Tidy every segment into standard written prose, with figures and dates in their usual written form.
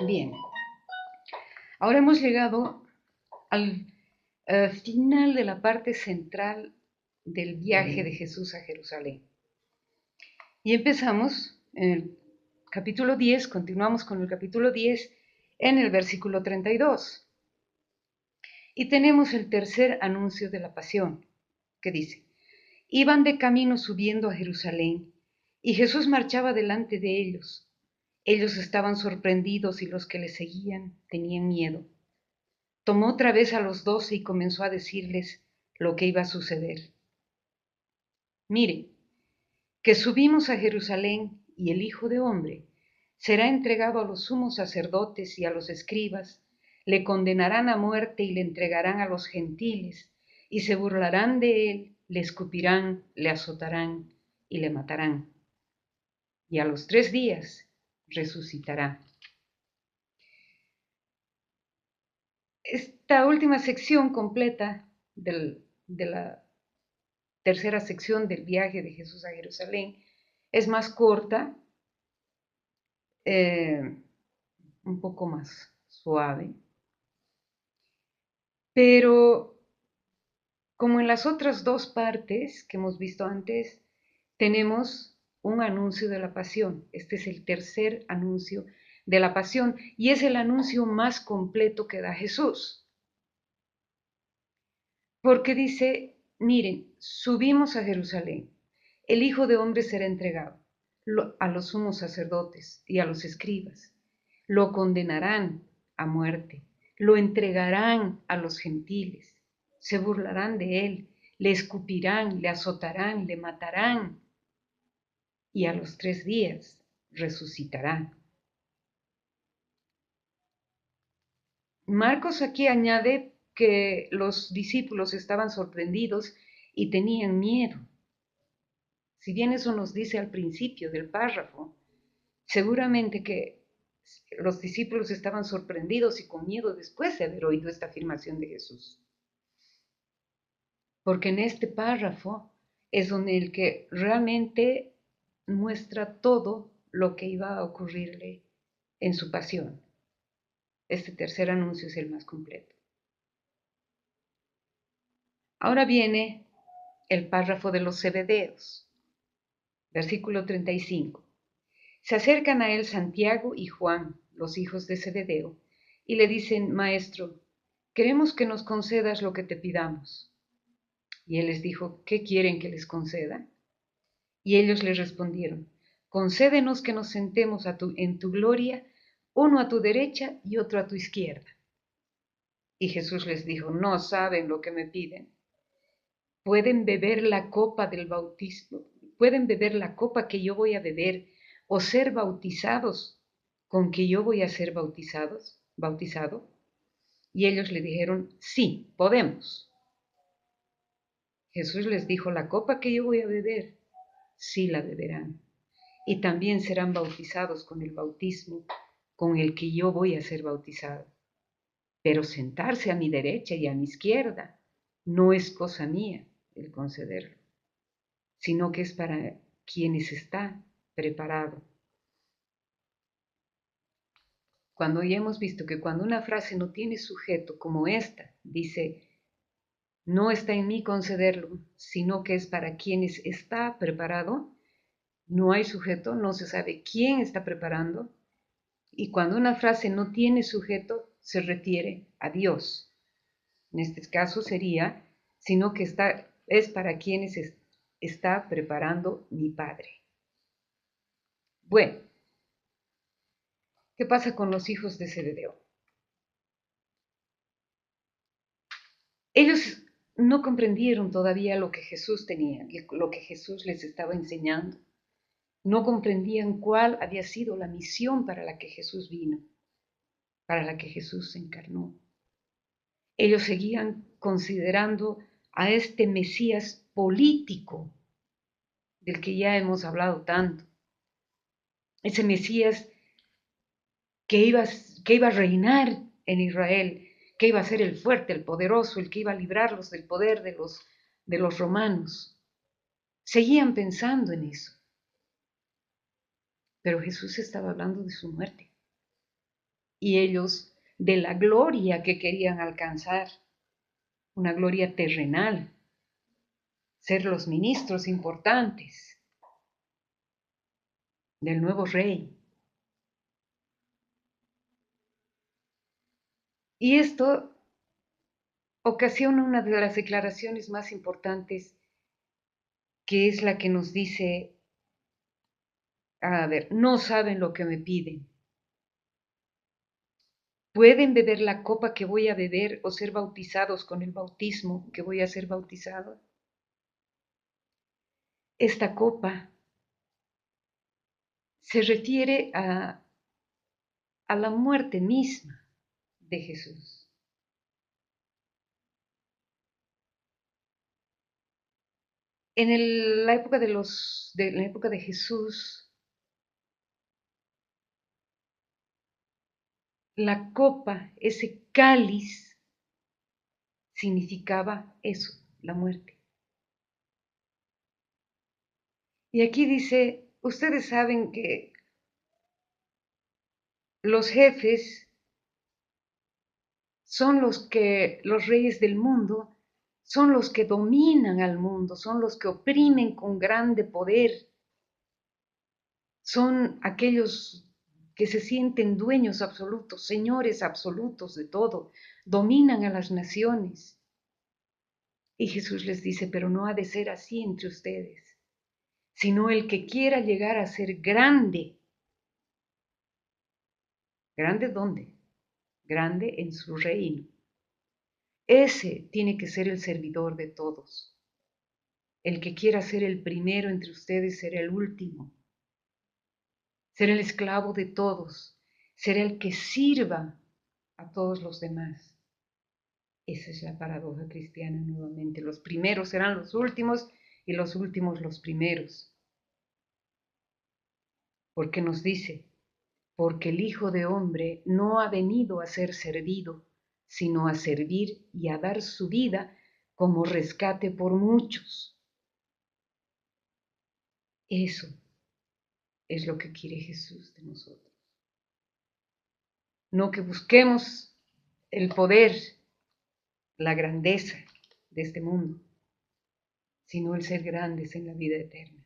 Bien, ahora hemos llegado al final de la parte central del viaje de Jesús a Jerusalén. Y empezamos en el capítulo 10, continuamos con el capítulo 10 en el versículo 32. Y tenemos el tercer anuncio de la pasión, que dice: iban de camino subiendo a Jerusalén, y Jesús marchaba delante de ellos. Ellos estaban sorprendidos y los que le seguían tenían miedo. Tomó otra vez a los 12 y comenzó a decirles lo que iba a suceder. Mire, que subimos a Jerusalén y el Hijo de Hombre será entregado a los sumos sacerdotes y a los escribas, le condenarán a muerte y le entregarán a los gentiles, y se burlarán de él, le escupirán, le azotarán y le matarán. Y a los 3 días resucitará. Esta última sección completa de la tercera sección del viaje de Jesús a Jerusalén es más corta, eh, un poco más suave, pero como en las otras dos partes que hemos visto antes, tenemos un anuncio de la pasión. Este es el tercer anuncio de la pasión y es el anuncio más completo que da Jesús. Porque dice, miren, subimos a Jerusalén, el Hijo de Hombre será entregado a los sumos sacerdotes y a los escribas, lo condenarán a muerte, lo entregarán a los gentiles, se burlarán de él, le escupirán, le azotarán, le matarán, y a los 3 días resucitará. Marcos aquí añade que los discípulos estaban sorprendidos y tenían miedo. Si bien eso nos dice al principio del párrafo, seguramente que los discípulos estaban sorprendidos y con miedo después de haber oído esta afirmación de Jesús. Porque en este párrafo es donde el que realmente muestra todo lo que iba a ocurrirle en su pasión. Este tercer anuncio es el más completo. Ahora viene el párrafo de los Zebedeos, versículo 35. Se acercan a él Santiago y Juan, los hijos de Zebedeo, y le dicen: Maestro, queremos que nos concedas lo que te pidamos. Y él les dijo: ¿Qué quieren que les conceda? Y ellos le respondieron: Concédenos que nos sentemos en tu gloria, uno a tu derecha y otro a tu izquierda. Y Jesús les dijo: No saben lo que me piden. ¿Pueden beber la copa del bautismo? ¿Pueden beber la copa que yo voy a beber o ser bautizados con que yo voy a ser bautizado? Y ellos le dijeron: Sí, podemos. Jesús les dijo: La copa que yo voy a beber, sí la beberán. Y también serán bautizados con el bautismo con el que yo voy a ser bautizado. Pero sentarse a mi derecha y a mi izquierda no es cosa mía el concederlo, sino que es para quienes está preparado. Cuando ya hemos visto que cuando una frase no tiene sujeto, como esta, dice: no está en mí concederlo, sino que es para quienes está preparado, no hay sujeto, no se sabe quién está preparando, y cuando una frase no tiene sujeto, se refiere a Dios. En este caso sería: sino que es para quienes está preparando mi Padre. Bueno, ¿qué pasa con los hijos de Zebedeo? Ellos no comprendieron todavía lo que Jesús tenía, lo que Jesús les estaba enseñando. No comprendían cuál había sido la misión para la que Jesús vino, para la que Jesús se encarnó. Ellos seguían considerando a este Mesías político del que ya hemos hablado tanto. Ese Mesías que iba a reinar en Israel, que iba a ser el fuerte, el poderoso, el que iba a librarlos del poder de los romanos. Seguían pensando en eso. Pero Jesús estaba hablando de su muerte. y ellos de la gloria que querían alcanzar, una gloria terrenal, ser los ministros importantes del nuevo rey. Y esto ocasiona una de las declaraciones más importantes, que es la que nos dice, a ver, no saben lo que me piden. ¿Pueden beber la copa que voy a beber o ser bautizados con el bautismo que voy a ser bautizado? Esta copa se refiere a la muerte misma de Jesús. En la época la época de Jesús, la copa, ese cáliz, significaba eso, la muerte. Y aquí dice, ustedes saben que los jefes son los reyes del mundo, son los que dominan al mundo, son los que oprimen con grande poder, son aquellos que se sienten dueños absolutos, señores absolutos de todo, dominan a las naciones. Y Jesús les dice, pero no ha de ser así entre ustedes, sino el que quiera llegar a ser grande. ¿Grande dónde? Grande en su reino. Ese tiene que ser el servidor de todos. El que quiera ser el primero entre ustedes será el último. Será el esclavo de todos. Será el que sirva a todos los demás. Esa es la paradoja cristiana nuevamente. Los primeros serán los últimos y los últimos los primeros. Porque nos dice, porque el Hijo de Hombre no ha venido a ser servido, sino a servir y a dar su vida como rescate por muchos. Eso es lo que quiere Jesús de nosotros. No que busquemos el poder, la grandeza de este mundo, sino el ser grandes en la vida eterna.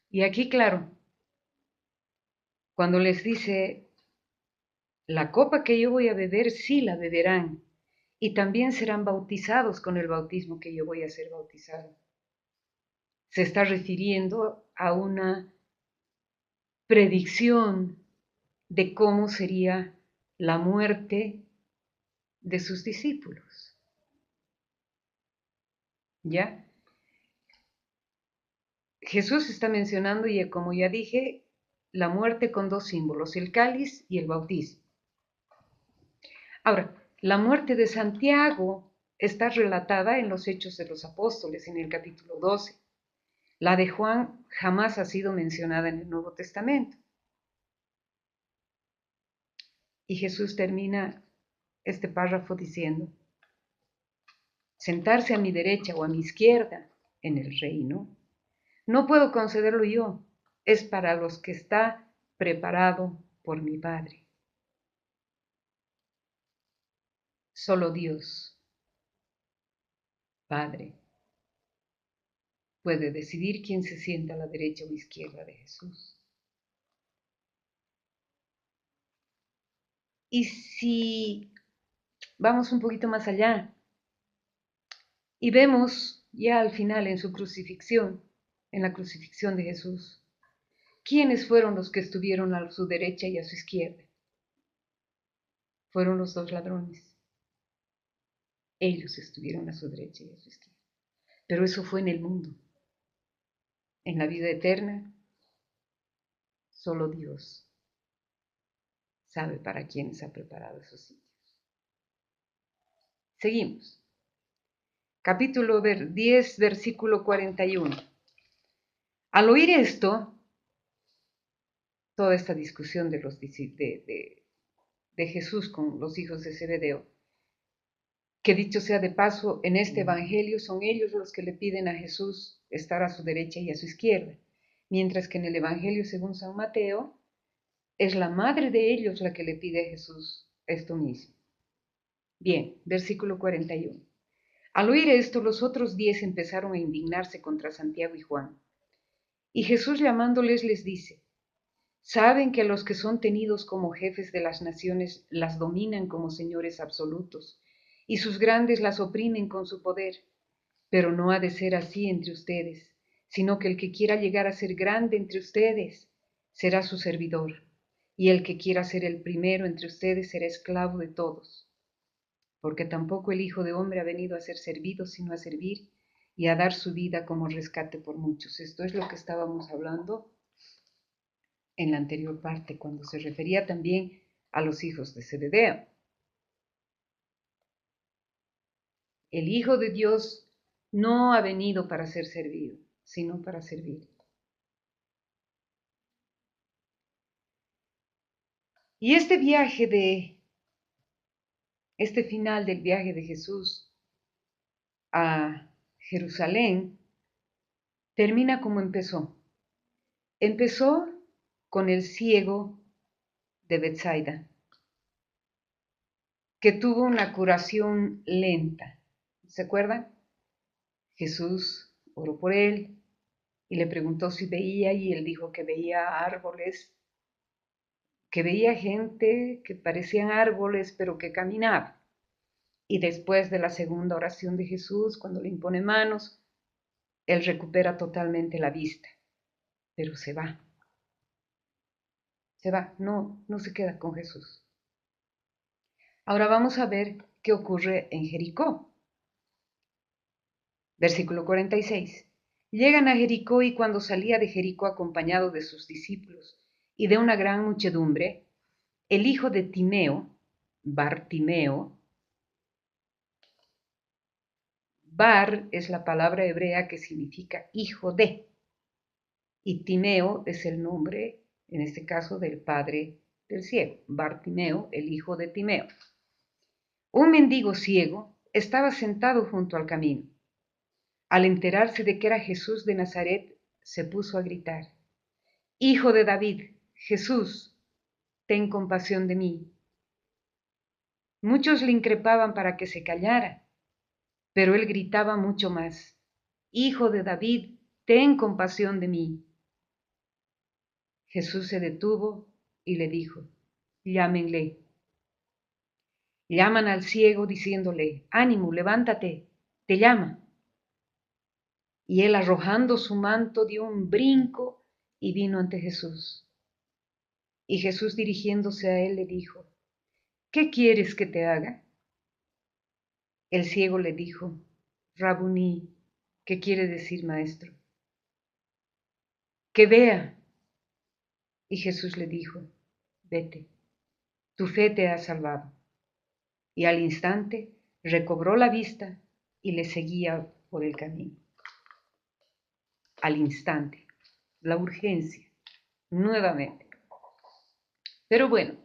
Y aquí, claro, cuando les dice, la copa que yo voy a beber, sí la beberán, y también serán bautizados con el bautismo que yo voy a ser bautizado. Se está refiriendo a una predicción de cómo sería la muerte de sus discípulos. ¿Ya? Jesús está mencionando, y como ya dije, la muerte con dos símbolos, el cáliz y el bautismo. Ahora, la muerte de Santiago está relatada en los Hechos de los Apóstoles, en el capítulo 12. La de Juan jamás ha sido mencionada en el Nuevo Testamento. Y Jesús termina este párrafo diciendo, sentarse a mi derecha o a mi izquierda en el reino, no puedo concederlo yo, es para los que está preparado por mi Padre. Solo Dios, Padre, puede decidir quién se sienta a la derecha o izquierda de Jesús. Y si vamos un poquito más allá y vemos ya al final en su crucifixión, en la crucifixión de Jesús, ¿quiénes fueron los que estuvieron a su derecha y a su izquierda? Fueron los dos ladrones. Ellos estuvieron a su derecha y a su izquierda. Pero eso fue en el mundo. En la vida eterna, solo Dios sabe para quiénes ha preparado esos sitios. Seguimos. Capítulo 10, versículo 41. Al oír esto, toda esta discusión de Jesús con los hijos de Zebedeo, que dicho sea de paso, en este evangelio son ellos los que le piden a Jesús estar a su derecha y a su izquierda, mientras que en el evangelio según San Mateo, es la madre de ellos la que le pide a Jesús esto mismo. Bien, versículo 41. Al oír esto, los otros 10 empezaron a indignarse contra Santiago y Juan. Y Jesús llamándoles les dice, saben que los que son tenidos como jefes de las naciones las dominan como señores absolutos, y sus grandes las oprimen con su poder. Pero no ha de ser así entre ustedes, sino que el que quiera llegar a ser grande entre ustedes será su servidor, y el que quiera ser el primero entre ustedes será esclavo de todos. Porque tampoco el Hijo de Hombre ha venido a ser servido, sino a servir y a dar su vida como rescate por muchos. Esto es lo que estábamos hablando en la anterior parte, cuando se refería también a los hijos de Zebedeo. El Hijo de Dios no ha venido para ser servido, sino para servir. Y este final del viaje de Jesús a Jerusalén termina como empezó. Empezó con el ciego de Betsaida, que tuvo una curación lenta. ¿Se acuerdan? Jesús oró por él y le preguntó si veía y él dijo que veía árboles, que veía gente que parecían árboles pero que caminaba. Y después de la segunda oración de Jesús, cuando le impone manos, él recupera totalmente la vista, pero se va. Se va, no se queda con Jesús. Ahora vamos a ver qué ocurre en Jericó. Versículo 46. Llegan a Jericó y cuando salía de Jericó acompañado de sus discípulos y de una gran muchedumbre, el hijo de Timeo, Bartimeo, Bar es la palabra hebrea que significa hijo de, y Timeo es el nombre, en este caso, del padre del ciego, Bartimeo, el hijo de Timeo. Un mendigo ciego estaba sentado junto al camino. Al enterarse de que era Jesús de Nazaret, se puso a gritar, Hijo de David, Jesús, ten compasión de mí. Muchos le increpaban para que se callara, pero él gritaba mucho más, Hijo de David, ten compasión de mí. Jesús se detuvo y le dijo, llámenle. Llaman al ciego diciéndole, ánimo, levántate, te llama. Y él arrojando su manto dio un brinco y vino ante Jesús. Y Jesús dirigiéndose a él le dijo, ¿qué quieres que te haga? El ciego le dijo, Rabuní, ¿qué quiere decir maestro? Que vea. Y Jesús le dijo, vete, tu fe te ha salvado. Y al instante recobró la vista y le seguía por el camino. Al instante, la urgencia, nuevamente. Pero bueno,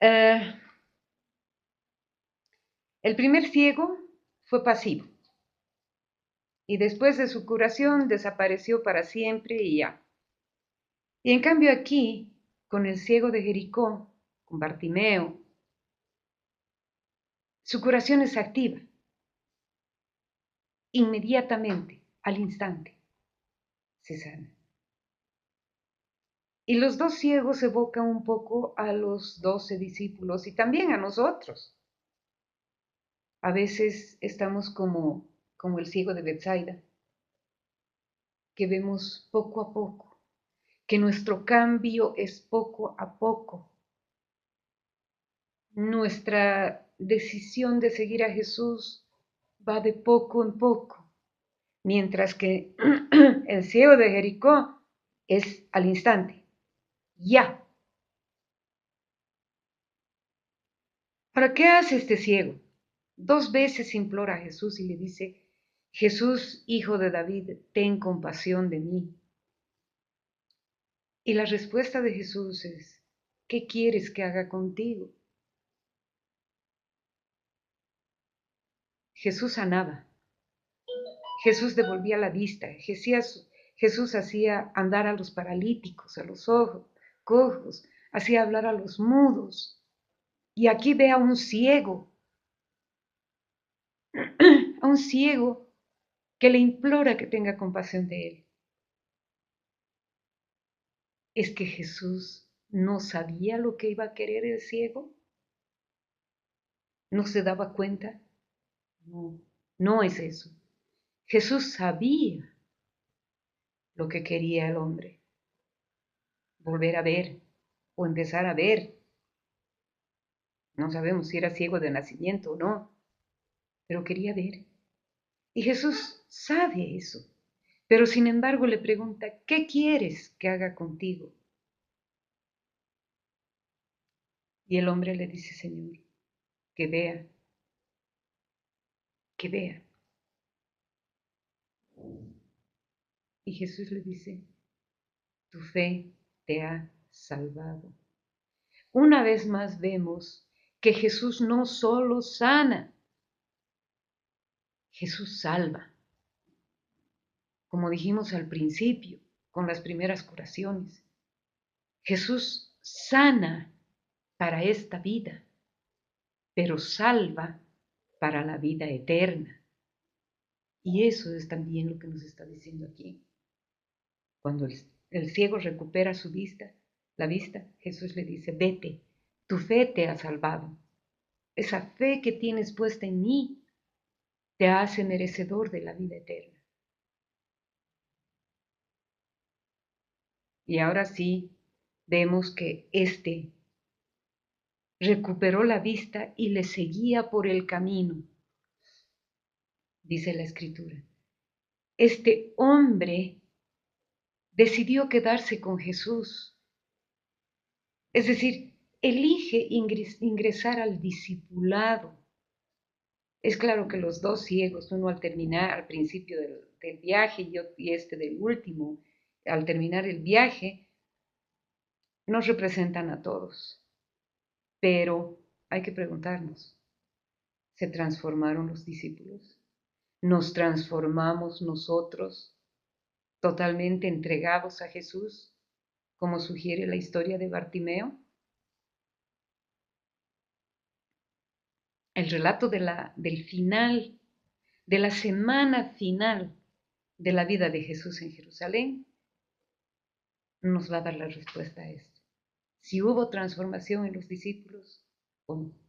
el primer ciego fue pasivo y después de su curación desapareció para siempre y ya. Y en cambio aquí, con el ciego de Jericó, con Bartimeo, su curación es activa, inmediatamente, al instante, se sana. Y los dos ciegos evocan un poco a los 12 discípulos y también a nosotros. A veces estamos como el ciego de Betsaida, que vemos poco a poco, que nuestro cambio es poco a poco. Nuestra decisión de seguir a Jesús va de poco en poco, mientras que el ciego de Jericó es al instante, ya. ¿Para qué hace este ciego? 2 veces implora a Jesús y le dice, Jesús, hijo de David, ten compasión de mí. Y la respuesta de Jesús es, ¿qué quieres que haga contigo? Jesús sanaba, Jesús devolvía la vista, Jesús hacía andar a los paralíticos, a los cojos, hacía hablar a los mudos. Y aquí ve a un ciego que le implora que tenga compasión de él. ¿Es que Jesús no sabía lo que iba a querer el ciego? ¿No se daba cuenta? No, no es eso. Jesús sabía lo que quería el hombre, volver a ver o empezar a ver. No sabemos si era ciego de nacimiento o no, pero quería ver. Y Jesús sabe eso, pero sin embargo le pregunta, ¿qué quieres que haga contigo? Y el hombre le dice, Señor, que vea, que vea. Y Jesús le dice, tu fe te ha salvado. Una vez más vemos que Jesús no solo sana, Jesús salva. Como dijimos al principio, con las primeras curaciones, Jesús sana para esta vida, pero salva para la vida eterna. Y eso es también lo que nos está diciendo aquí. Cuando el ciego recupera su vista, la vista, Jesús le dice, vete, tu fe te ha salvado. Esa fe que tienes puesta en mí te hace merecedor de la vida eterna. Y ahora sí, vemos que éste recuperó la vista y le seguía por el camino, dice la escritura. Este hombre decidió quedarse con Jesús, es decir, elige ingresar al discipulado. Es claro que los dos ciegos, uno al terminar, al principio del viaje y este del último, al terminar el viaje, nos representan a todos. Pero hay que preguntarnos, ¿se transformaron los discípulos? ¿Nos transformamos nosotros totalmente entregados a Jesús, como sugiere la historia de Bartimeo? El relato del final, de la semana final de la vida de Jesús en Jerusalén, nos va a dar la respuesta a esto. Si hubo transformación en los discípulos o no.